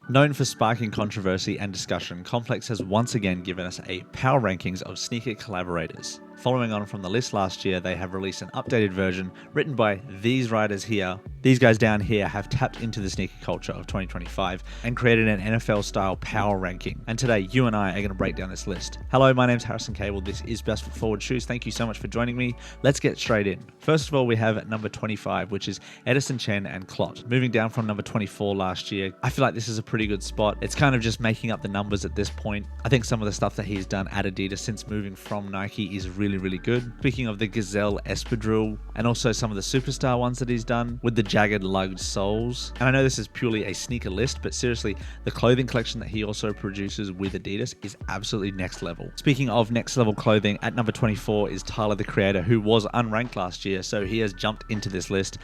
Known for sparking controversy and discussion, Complex has once again given us a power rankings of sneaker collaborators. Following on from the list last year, they have released an updated version written by these writers here. These guys down here have tapped into the sneaker culture of 2025 and created an NFL-style power ranking. And today, you and I are going to break down this list. Hello, my name's Harrison Cable. This is Best Foot Forward Shoes. Thank you so much for joining me. Let's get straight in. First of all, we have at number 25, which is Edison Chen and Clot. Moving down from number 24 last year, I feel like this is a pretty good spot. It's kind of just making up the numbers at this point. I think some of the stuff that he's done at Adidas since moving from Nike is really good. Speaking of the Gazelle Espadrille and also some of the superstar ones that he's done with the jagged lugged soles. And I know this is purely a sneaker list, but seriously, the clothing collection that he also produces with Adidas is absolutely next level. Speaking of next level clothing, at number 24 is Tyler the Creator, who was unranked last year, so he has jumped into this list.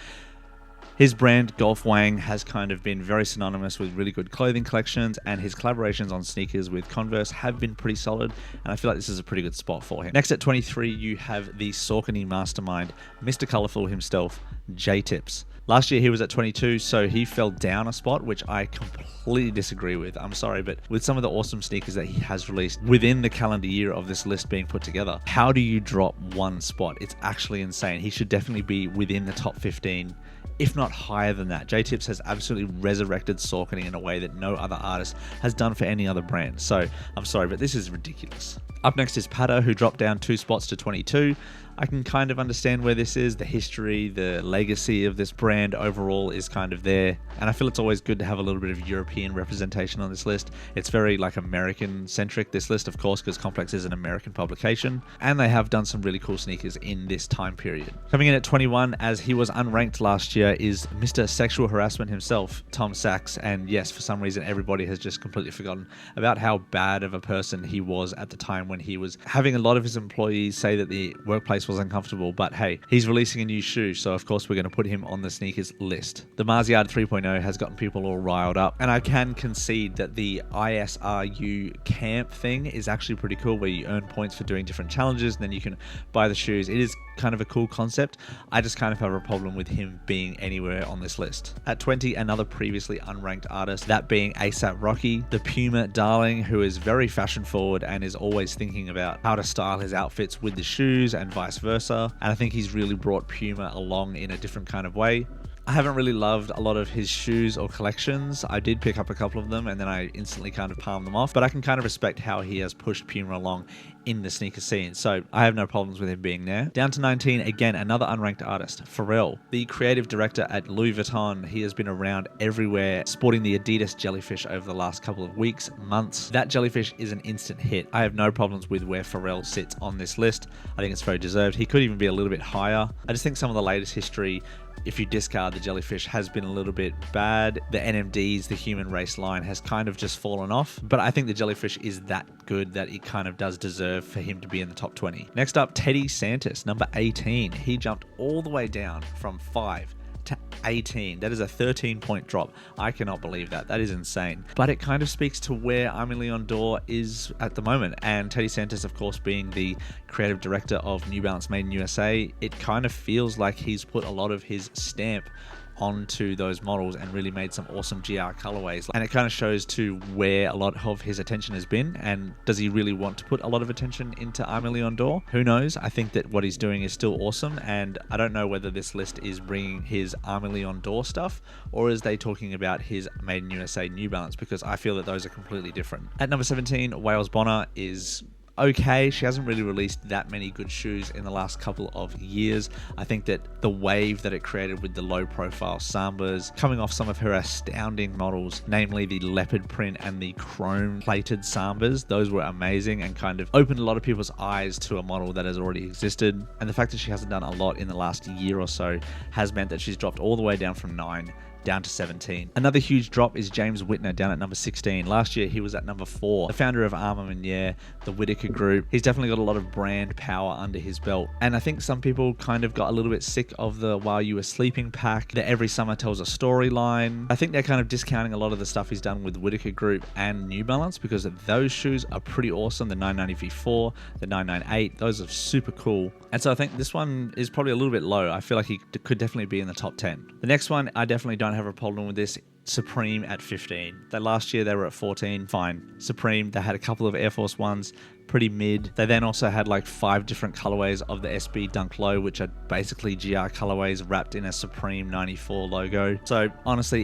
His brand, Golf Wang, has kind of been very synonymous with really good clothing collections, and his collaborations on sneakers with Converse have been pretty solid, and I feel like this is a pretty good spot for him. Next at 23, you have the Saucony mastermind, Mr. Colourful himself, J-Tips. Last year he was at 22, so he fell down a spot, which I completely disagree with. I'm sorry, but with some of the awesome sneakers that he has released within the calendar year of this list being put together, how do you drop one spot? It's actually insane. He should definitely be within the top 15, if not higher than that. J-Tips has absolutely resurrected Saucony in a way that no other artist has done for any other brand. So I'm sorry, but this is ridiculous. Up next is Pata, who dropped down 2 spots to 22. I can kind of understand where this is. The history, the legacy of this brand overall is kind of there. And I feel it's always good to have a little bit of European representation on this list. It's very like American centric, this list, of course, because Complex is an American publication. And they have done some really cool sneakers in this time period. Coming in at 21, as he was unranked last year, is Mr. Sexual Harassment himself, Tom Sachs. And yes, for some reason, everybody has just completely forgotten about how bad of a person he was at the time when he was having a lot of his employees say that the workplace was uncomfortable. But hey, he's releasing a new shoe, so of course we're going to put him on the sneakers list. The Marziard 3.0 has gotten people all riled up, and I can concede that the ISRU camp thing is actually pretty cool, where you earn points for doing different challenges and then you can buy the shoes. It is kind of a cool concept. I just kind of have a problem with him being anywhere on this list. At 20, another previously unranked artist, that being ASAP Rocky, the Puma darling, who is very fashion forward and is always thinking about how to style his outfits with the shoes and vice versa. And I think he's really brought Puma along in a different kind of way. I haven't really loved a lot of his shoes or collections. I did pick up a couple of them and then I instantly kind of palmed them off, but I can kind of respect how he has pushed Puma along in the sneaker scene, so I have no problems with him being there. Down to 19, again, another unranked artist, Pharrell, the creative director at Louis Vuitton. He has been around everywhere, sporting the Adidas jellyfish over the last couple of weeks, months. That jellyfish is an instant hit. I have no problems with where Pharrell sits on this list. I think it's very deserved. He could even be a little bit higher. I just think some of the latest history, if you discard the jellyfish, has been a little bit bad. The NMDs, the human race line, has kind of just fallen off. But I think the jellyfish is that good that it kind of does deserve for him to be in the top 20. Next up, Teddy Santis, number 18. He jumped all the way down from 5 to 18. That is a 13-point drop. I cannot believe that. That is insane. But it kind of speaks to where Aimé Leon Dore is at the moment. And Teddy Santis, of course, being the creative director of New Balance Made in USA, it kind of feels like he's put a lot of his stamp onto those models and really made some awesome GR colorways. And it kind of shows to where a lot of his attention has been. And does he really want to put a lot of attention into Aimé Leon Dore? Who knows? I think that what he's doing is still awesome, and I don't know whether this list is bringing his Aimé Leon Dore stuff or is they talking about his Made in USA New Balance, because I feel that those are completely different. At number 17, Wales Bonner is okay. She hasn't really released that many good shoes in the last couple of years. I think that the wave that it created with the low profile Sambas, coming off some of her astounding models, namely the leopard print and the chrome plated Sambas, those were amazing and kind of opened a lot of people's eyes to a model that has already existed. And the fact that she hasn't done a lot in the last year or so has meant that she's dropped all the way down from 9 down to 17. Another huge drop is James Whitner down at number 16. Last year he was at number 4. The founder of Armour Meniere, the Whitaker Group. He's definitely got a lot of brand power under his belt. And I think some people kind of got a little bit sick of the While You Were Sleeping pack, the Every Summer Tells a Storyline. I think they're kind of discounting a lot of the stuff he's done with Whitaker Group and New Balance, because those shoes are pretty awesome. The 990 V4, the 998, those are super cool. And so I think this one is probably a little bit low. I feel like he could definitely be in the top 10. The next one, I definitely don't have a problem with this. Supreme at 15. Last year they were at 14, fine. Supreme, they had a couple of Air Force Ones, pretty mid. They then also had like 5 different colorways of the SB Dunk Low, which are basically GR colorways wrapped in a Supreme 94 logo. So honestly,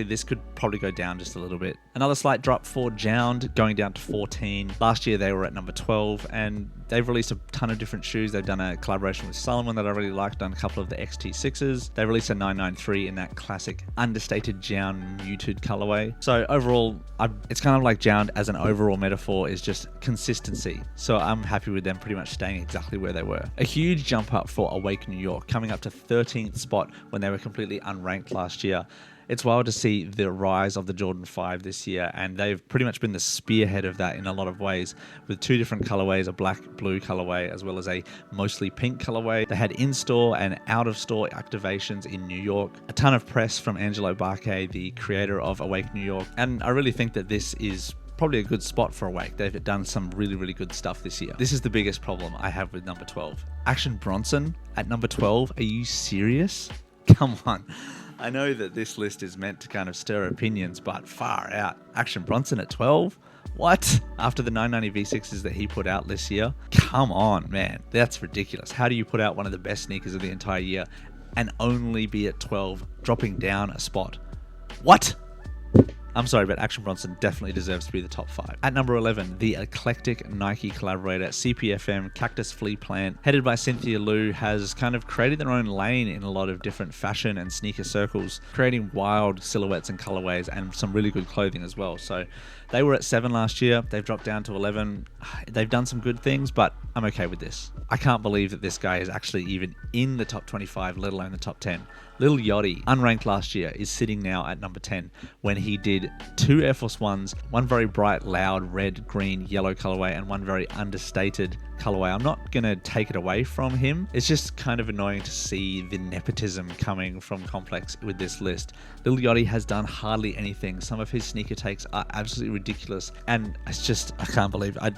this could probably go down just a little bit. Another slight drop for Jound, going down to 14. Last year they were at number 12, and they've released a ton of different shoes. They've done a collaboration with Solomon that I really liked, done a couple of the XT6s. They released a 993 in that classic understated Jound muted colorway. So overall, it's kind of like Jound as an overall metaphor is just consistency. So I'm happy with them pretty much staying exactly where they were. A huge jump up for Awake New York, coming up to 13th spot when they were completely unranked last year. It's wild to see the rise of the Jordan 5 this year, and they've pretty much been the spearhead of that in a lot of ways, with 2 different colorways, a black-blue colorway as well as a mostly pink colorway. They had in-store and out-of-store activations in New York, a ton of press from Angelo Barque, the creator of Awake New York, and I really think that this is probably a good spot for Awake. They've done some really, really good stuff this year. This is the biggest problem I have with number 12. Action Bronson at number 12? Are you serious? Come on. I know that this list is meant to kind of stir opinions, but far out. Action Bronson at 12? What? After the 990 V6s that he put out this year? Come on, man. That's ridiculous. How do you put out one of the best sneakers of the entire year and only be at 12, dropping down a spot? What? I'm sorry, but Action Bronson definitely deserves to be the top 5. At number 11, the eclectic Nike collaborator CPFM Cactus Flea Plant, headed by Cynthia Liu, has kind of created their own lane in a lot of different fashion and sneaker circles, creating wild silhouettes and colorways and some really good clothing as well. So they were at 7 last year. They've dropped down to 11. They've done some good things, but I'm okay with this. I can't believe that this guy is actually even in the top 25, let alone the top 10. Lil Yachty, unranked last year, is sitting now at number 10 when he did 2 Air Force Ones, one very bright, loud red, green, yellow colorway, and one very understated colorway. I'm not going to take it away from him. It's just kind of annoying to see the nepotism coming from Complex with this list. Lil Yachty has done hardly anything. Some of his sneaker takes are absolutely ridiculous, and it's just, I can't believe I'm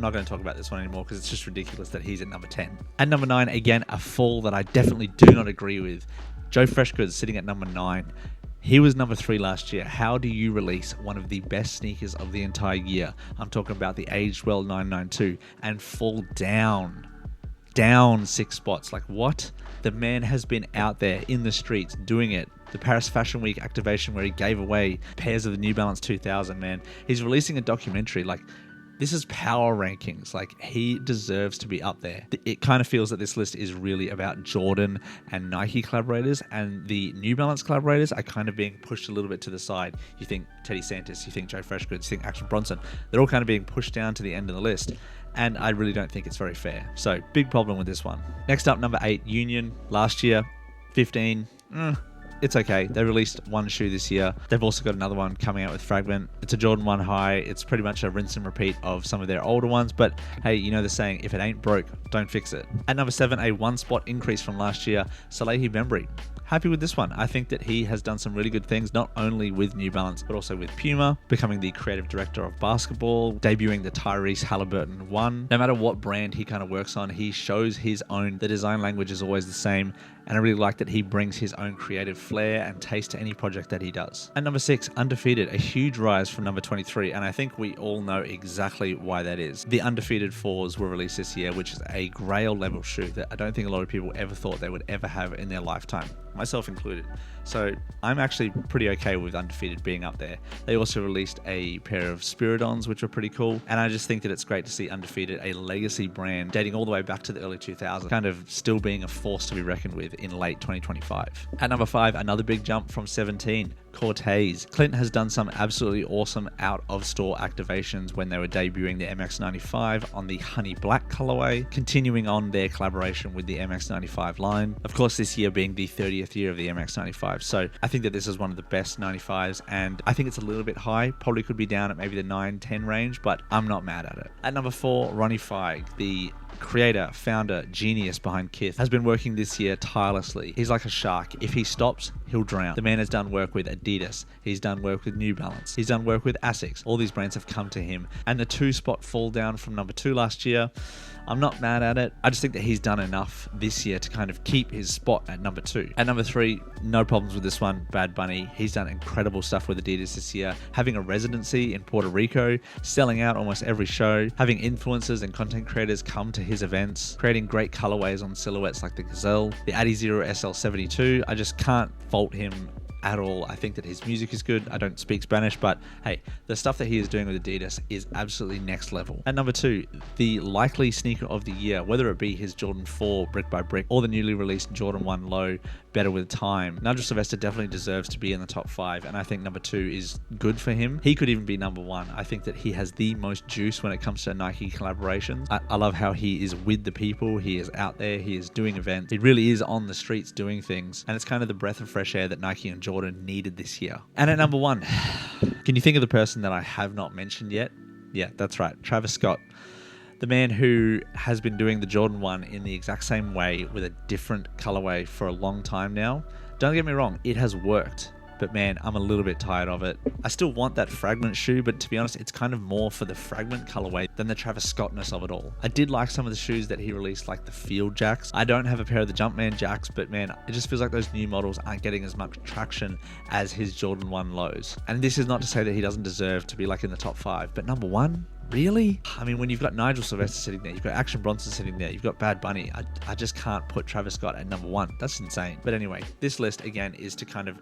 not going to talk about this one anymore because it's just ridiculous that he's at number 10. At number 9, again, a fall that I definitely do not agree with. Joe Freshgoods sitting at number 9. He was number 3 last year. How do you release one of the best sneakers of the entire year? I'm talking about the Aged Well 992 and fall down 6 spots. Like, what? The man has been out there in the streets doing it. The Paris Fashion Week activation where he gave away pairs of the New Balance 2000, man. He's releasing a documentary. Like, this is power rankings. Like, he deserves to be up there. It kind of feels that this list is really about Jordan and Nike collaborators, and the New Balance collaborators are kind of being pushed a little bit to the side. You think Teddy Santis, you think Joe Freshgoods, you think Action Bronson. They're all kind of being pushed down to the end of the list, and I really don't think it's very fair. So, big problem with this one. Next up, number 8, Union. Last year, 15. It's okay. They released one shoe this year. They've also got another one coming out with Fragment. It's a Jordan 1 high. It's pretty much a rinse and repeat of some of their older ones, but hey, you know the saying, if it ain't broke, don't fix it. At number 7, a 1 spot increase from last year, Salehi Bembry. Happy with this one. I think that he has done some really good things, not only with New Balance, but also with Puma, becoming the creative director of basketball, debuting the Tyrese Halliburton 1. No matter what brand he kind of works on, he shows his own. The design language is always the same, and I really like that he brings his own creative flair and taste to any project that he does. At number 6, Undefeated, a huge rise from number 23, and I think we all know exactly why that is. The Undefeated 4s were released this year, which is a grail level shoe that I don't think a lot of people ever thought they would ever have in their lifetime, myself included. So I'm actually pretty okay with Undefeated being up there. They also released a pair of Spiridons, which were pretty cool. And I just think that it's great to see Undefeated, a legacy brand dating all the way back to the early 2000s, kind of still being a force to be reckoned with in late 2025. At number 5, another big jump from 17. Cortez. Clint has done some absolutely awesome out-of-store activations when they were debuting the MX-95 on the Honey Black colorway, continuing on their collaboration with the MX-95 line. Of course, this year being the 30th year of the MX-95. So I think that this is one of the best 95s, and I think it's a little bit high. Probably could be down at maybe the 9-10 range, but I'm not mad at it. At number 4, Ronnie Feig, the creator, founder, genius behind Kith, has been working this year tirelessly. He's like a shark. If he stops, he'll drown. The man has done work with Adidas. He's done work with New Balance. He's done work with Asics. All these brands have come to him. And the 2 spot fall down from number 2 last year, I'm not mad at it. I just think that he's done enough this year to kind of keep his spot at number 2. At number 3, no problems with this one, Bad Bunny. He's done incredible stuff with Adidas this year, having a residency in Puerto Rico, selling out almost every show, having influencers and content creators come to his events, creating great colorways on silhouettes like the Gazelle, the Adi Zero SL72. I just can't fault him at all. I think that his music is good. I don't speak Spanish, but hey, the stuff that he is doing with Adidas is absolutely next level. At number 2, the likely sneaker of the year, whether it be his Jordan 4 Brick by Brick or the newly released Jordan 1 Low Better with Time, Nigel Sylvester definitely deserves to be in the top 5, and I think number 2 is good for him. He could even be number 1. I think that he has the most juice when it comes to Nike collaborations. I love how he is with the people. He is out there. He is doing events. He really is on the streets doing things, and it's kind of the breath of fresh air that Nike and Jordan needed this year. And at number 1, can you think of the person that I have not mentioned yet? Yeah, that's right, Travis Scott. The man who has been doing the Jordan 1 in the exact same way with a different colorway for a long time now. Don't get me wrong, it has worked, but man, I'm a little bit tired of it. I still want that fragment shoe, but to be honest, it's kind of more for the fragment colorway than the Travis Scottness of it all. I did like some of the shoes that he released, like the Field Jacks. I don't have a pair of the Jumpman Jacks, but man, it just feels like those new models aren't getting as much traction as his Jordan 1 lows. And this is not to say that he doesn't deserve to be like in the top 5, but number 1? Really? I mean, when you've got Nigel Sylvester sitting there, you've got Action Bronson sitting there, you've got Bad Bunny, I just can't put Travis Scott at number 1. That's insane. But anyway, this list again is to kind of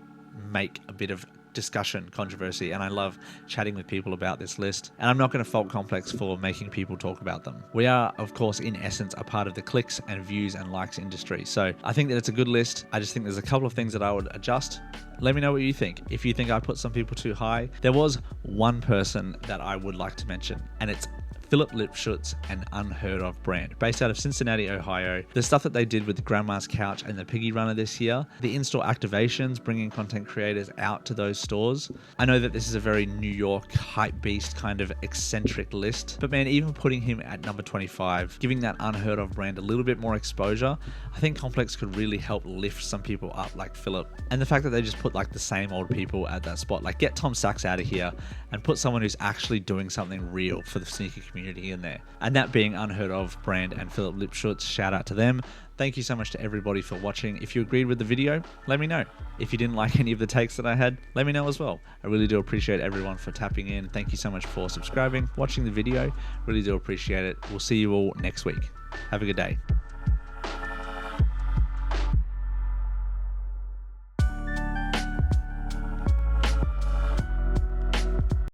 make a bit of discussion, controversy, and I love chatting with people about this list. And I'm not going to fault Complex for making people talk about them. We are, of course, in essence, a part of the clicks and views and likes industry. So I think that it's a good list. I just think there's a couple of things that I would adjust. Let me know what you think. If you think I put some people too high, there was one person that I would like to mention, and it's Philip Lipschutz and Unheard of brand, based out of Cincinnati, Ohio. The stuff that they did with the Grandma's Couch and the Piggy Runner this year, the in-store activations, bringing content creators out to those stores. I know that this is a very New York hype beast kind of eccentric list, but man, even putting him at number 25, giving that Unheard of brand a little bit more exposure, I think Complex could really help lift some people up like Philip. And the fact that they just put like the same old people at that spot, like get Tom Sachs out of here and put someone who's actually doing something real for the sneaker community in there. And that being Unheard of brand and Philip Lipschutz, shout out to them. Thank you so much to everybody for watching. If you agreed with the video, let me know. If you didn't like any of the takes that I had, let me know as well. I really do appreciate everyone for tapping in. Thank you so much for subscribing, watching the video. Really do appreciate it. We'll see you all next week. Have a good day.